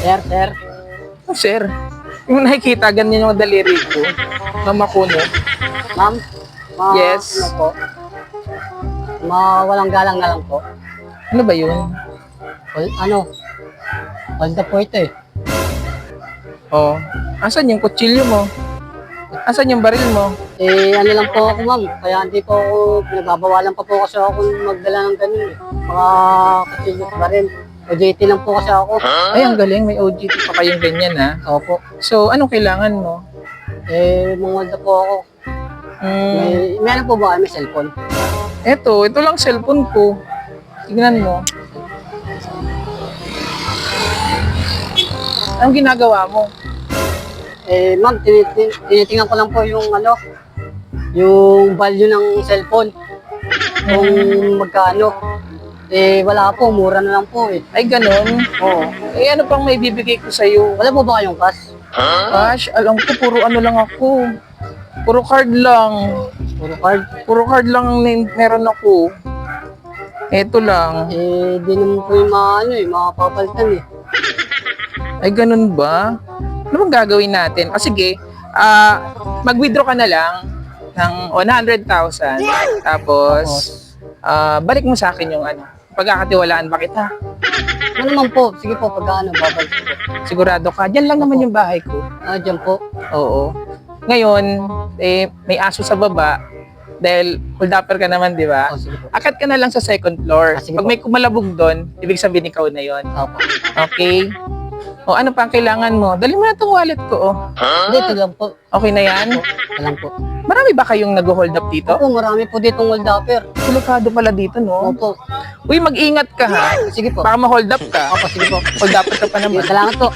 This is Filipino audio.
Sir. Oh, sir, yung nakikita ganyan yung daliri ko na makuno. Ma'am, Yes. ano po? Walang galang na lang po. Ano ba yun? Hold na po ito eh. Oh, asan yung kutsilyo mo? Asan yung baril mo? Ano lang po ako ma'am, kaya hindi po ako, pinagbabawalan pa po kasi ako magdala ng ganun eh. Mga kutsilyo pa rin. OJT lang po kasi ako. Ay, ang galing, may OGT pa kayong ganyan ha. Opo. So, anong kailangan mo? Mungod na po ako. May ano po ba kayo? May cellphone? Ito lang cellphone ko. Tignan mo. Anong ginagawa mo? Ma'am, tinitingnan ko lang po yung yung value ng cellphone. Kung magkano. Wala po, mura na lang po eh. Ay, ganun? Oo. Ano pang may bibigay ko sa'yo? Wala po ba kayong cash? Cash? Alam ko, puro ano lang ako. Puro card lang. Puro card? Puro card lang meron ako. Ito lang. Di naman po yung makapapalitan eh. Ay, ganun ba? Ano bang gagawin natin? O sige, mag-withdraw ka na lang ng 100,000. Tapos, balik mo sa akin yung pagkakatiwalaan ba kita? Ano naman po? Sige po, babalik po. Sigurado ka? Diyan lang naman yung bahay ko. Diyan po. Oo. Ngayon, may aso sa baba. Dahil hold upper ka naman, di ba? Sige po. Akat ka na lang sa second floor. Sige Pag po. may kumalabog doon, ibig sabihin ikaw na yon. Opo. Okay? O ano pa ang kailangan mo? Dali mo na itong wallet ko, oh. Dito lang po. Okay na yan? Alam po. Marami ba kayong nag-hold up dito? Opo, marami po ditong hold upper. Delikado pala dito, no? Opo. Uy, mag-ingat ka, ha? Sige po. Baka ma-hold up ka. Opo, sige po. Hold up ka pa naman. Salamat po.